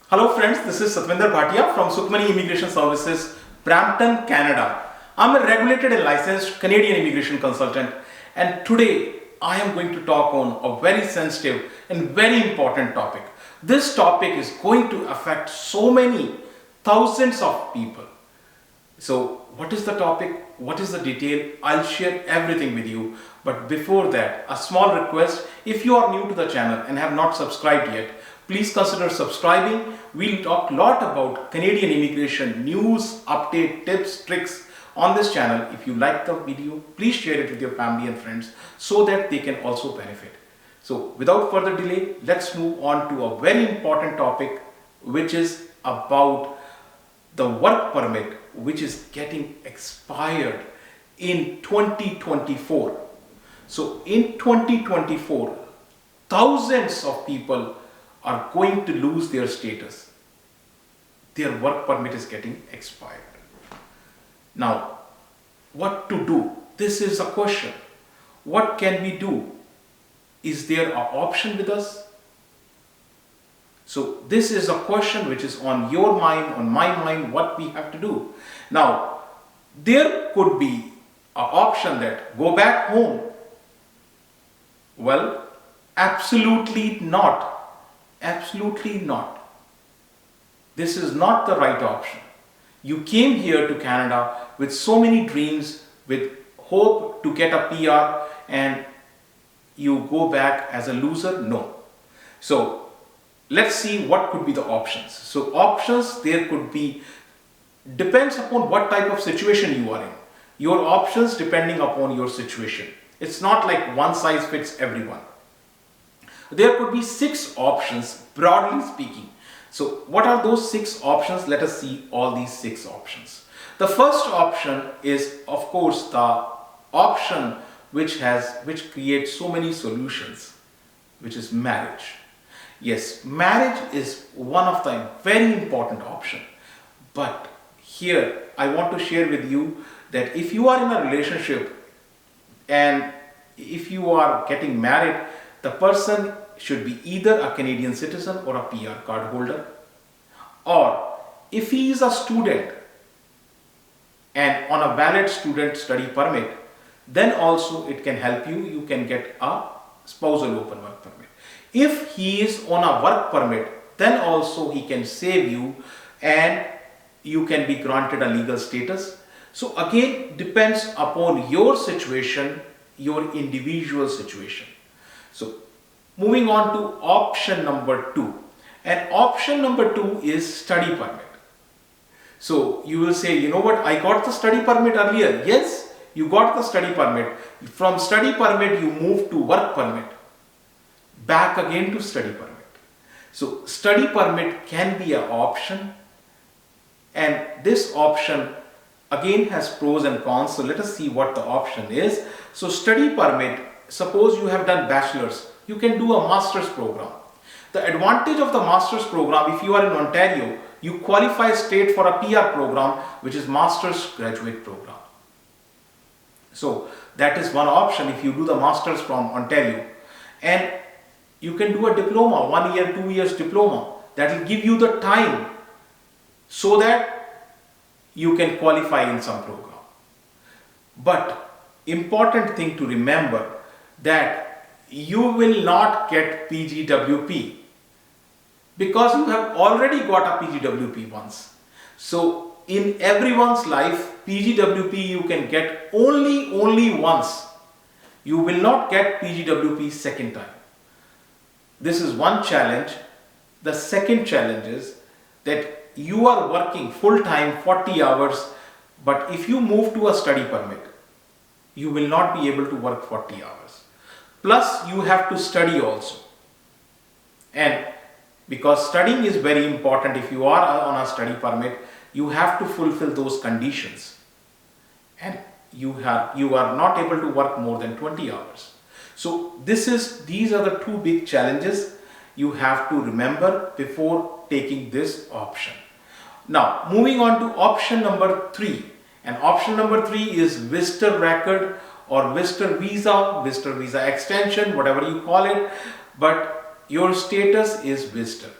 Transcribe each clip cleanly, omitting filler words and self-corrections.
Hello friends, this is Satvinder Bhatia from Sukhmani Immigration Services, Brampton, Canada. I'm a regulated and licensed Canadian immigration consultant, and today I am going to talk on a very sensitive and very important topic. This topic is going to affect so many thousands of people. So, what is the topic? What is the detail? I'll share everything with you. But before that, a small request, if you are new to the channel and have not subscribed yet, please consider subscribing. We'll talk a lot about Canadian immigration news, update, tips, tricks on this channel. If you like the video, please share it with your family and friends so that they can also benefit. So, without further delay, let's move on to a very important topic, which is about the work permit, which is getting expired in 2024. So in 2024, thousands of people are going to lose their status. Their work permit is getting expired. Now, what to do? This is a question. What can we do? Is there an option with us? So this is a question which is on your mind, on my mind, what we have to do. Now, there could be an option that go back home. Well, absolutely not. Absolutely not. This is not the right option. You came here to Canada with so many dreams, with hope to get a PR, and you go back as a loser? No. So, let's see what could be the options. So options there could be, depends upon what type of situation you are in. Your options depending upon your situation. It's not like one size fits everyone. There could be 6 options broadly speaking. So what are those 6 options? Let us see all these 6 options. The first option is of course the option which creates so many solutions, which is marriage. Yes, marriage is one of the very important option. But here I want to share with you that if you are in a relationship and if you are getting married, the person should be either a Canadian citizen or a PR card holder. Or if he is a student and on a valid student study permit, then also it can help you. You can get a spousal open work permit. If he is on a work permit, then also he can save you and you can be granted a legal status. So again, depends upon your situation, your individual situation. So moving on to option number 2. And option number 2 is study permit. So you will say, you know what, I got the study permit earlier. Yes, you got the study permit. From study permit, you move to work permit. Back again to study permit. So study permit can be an option, and this option again has pros and cons. So let us see what the option is. So study permit, suppose you have done bachelor's, you can do a master's program. The advantage of the master's program, if you are in Ontario, you qualify straight for a PR program, which is master's graduate program. So that is one option if you do the master's from Ontario. And you can do a diploma, 1 year, 2 years diploma. That will give you the time so that you can qualify in some program. But important thing to remember that you will not get PGWP because you have already got a PGWP once. So in everyone's life, PGWP you can get only once. You will not get PGWP second time. This is one challenge. The second challenge is that you are working full time 40 hours, but if you move to a study permit, you will not be able to work 40 hours. Plus you have to study also. And because studying is very important, if you are on a study permit, you have to fulfill those conditions. And you are not able to work more than 20 hours. So these are the 2 big challenges you have to remember before taking this option. Now moving on to option number 3. And option number 3 is visitor record or visitor visa extension, whatever you call it. But your status is visitor.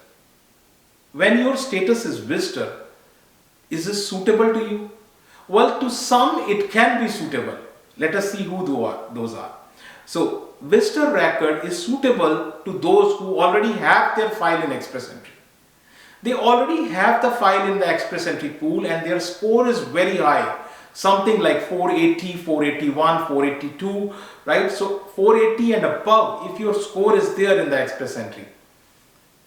when your status is visitor, is this suitable to you? Well, to some it can be suitable. Let us see who those are. So, visitor record is suitable to those who already have their file in Express Entry. They already have the file in the Express Entry pool and their score is very high. Something like 480, 481, 482, right? So 480 and above, if your score is there in the Express Entry,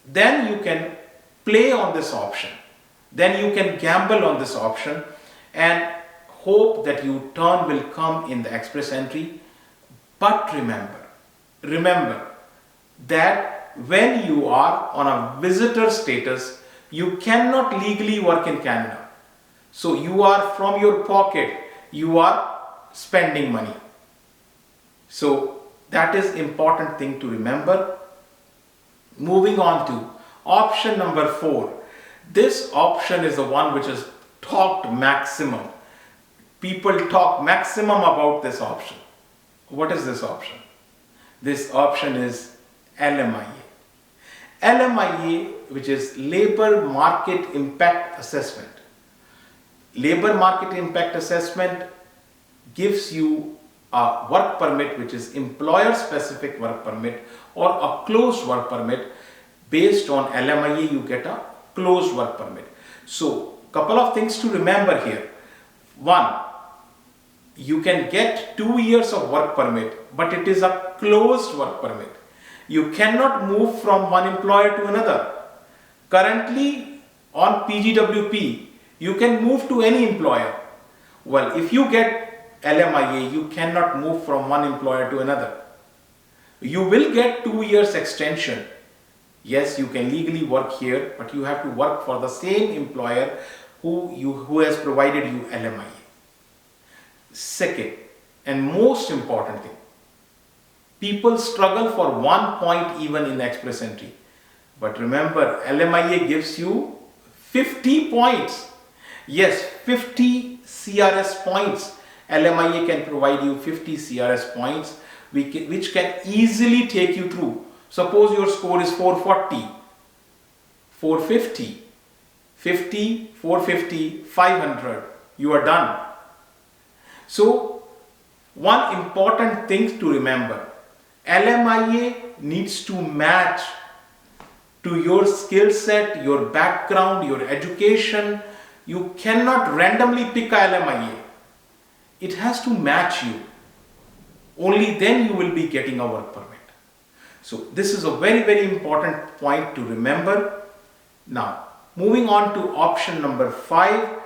then you can play on this option. Then you can gamble on this option and hope that your turn will come in the Express Entry. But remember that when you are on a visitor status, you cannot legally work in Canada. So you are from your pocket, you are spending money. So that is important thing to remember. Moving on to option number 4. This option is the one which is talked maximum. People talk maximum about this option. What is this option? This option is LMIA. LMIA, which is Labor Market Impact Assessment. Labor Market Impact Assessment gives you a work permit which is employer specific work permit or a closed work permit. Based on LMIA you get a closed work permit. So couple of things to remember here. One, you can get 2 years of work permit, but it is a closed work permit. You cannot move from one employer to another. Currently on PGWP, you can move to any employer. Well, if you get LMIA, you cannot move from one employer to another. You will get 2 years extension. Yes, you can legally work here, but you have to work for the same employer who has provided you LMIA. Second, and most important thing, people struggle for 1 point even in Express Entry. But remember, LMIA gives you 50 points. Yes, 50 CRS points. LMIA can provide you 50 CRS points which can easily take you through. Suppose your score is 440, 450, 50, 450, 500. You are done. So, one important thing to remember, LMIA needs to match to your skill set, your background, your education. You cannot randomly pick a LMIA. It has to match you. Only then you will be getting a work permit. So this is a very, very important point to remember. Now, moving on to option number 5.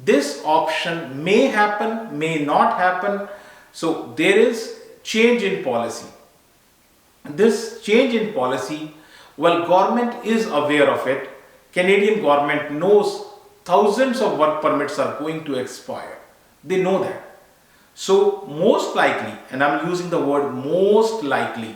This option may happen, may not happen. So there is change in policy. This change in policy, well, government is aware of it. Canadian government knows thousands of work permits are going to expire. They know that. So most likely, and I'm using the word most likely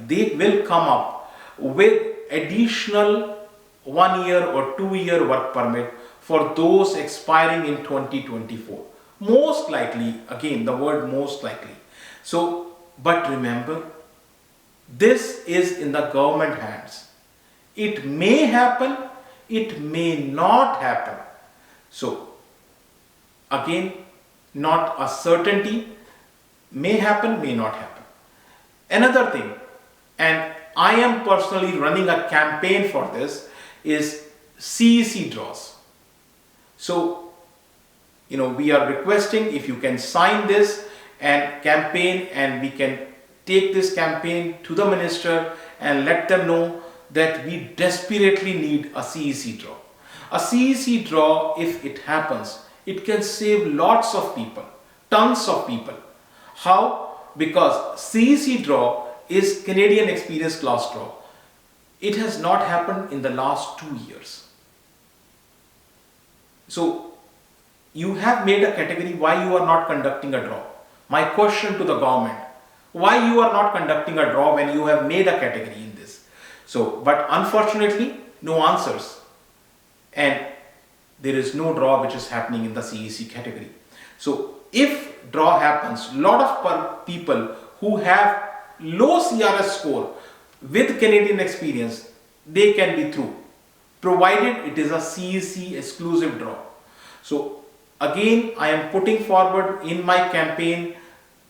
they will come up with additional 1 year or 2 year work permit for those expiring in 2024. Most likely, again the word most likely. So, but remember, this is in the government hands. It may happen, it may not happen. So, again, not a certainty, may happen, may not happen. Another thing, and I am personally running a campaign for this, is CEC draws. So, we are requesting if you can sign this and campaign, and we can take this campaign to the minister and let them know that we desperately need a CEC draw. A CEC draw, if it happens, it can save lots of people, tons of people. How? Because CEC draw is Canadian Experience Class draw. It has not happened in the last 2 years. So, you have made a category, why you are not conducting a draw? My question to the government, why you are not conducting a draw when you have made a category in this? So, but unfortunately, no answers. And there is no draw which is happening in the CEC category. So, if draw happens, lot of people who have low CRS score with Canadian experience, they can be through. provided it is a CEC exclusive draw. So again, I am putting forward in my campaign,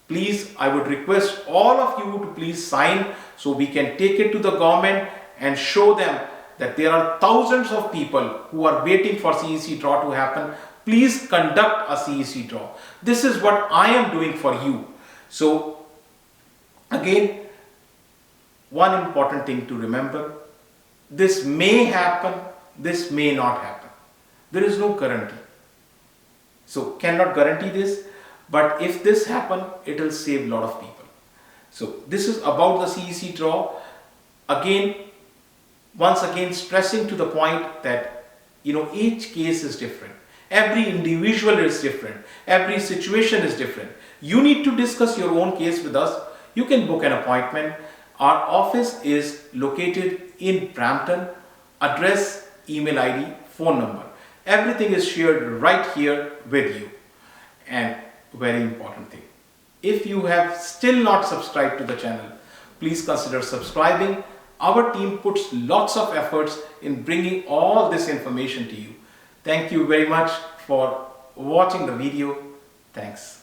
please, I would request all of you to please sign so we can take it to the government and show them that there are thousands of people who are waiting for CEC draw to happen. Please conduct a CEC draw. This is what I am doing for you. So again, one important thing to remember, this may happen, this may not happen. There is no guarantee. So cannot guarantee this, but if this happen, it will save a lot of people. So this is about the CEC draw. Again, once again stressing to the point that each case is different. Every individual is different. Every situation is different. You need to discuss your own case with us. You can book an appointment. Our office is located in Brampton. Address, email ID, phone number. Everything is shared right here with you. And very important thing, if you have still not subscribed to the channel, please consider subscribing. Our team puts lots of efforts in bringing all this information to you. Thank you very much for watching the video. Thanks.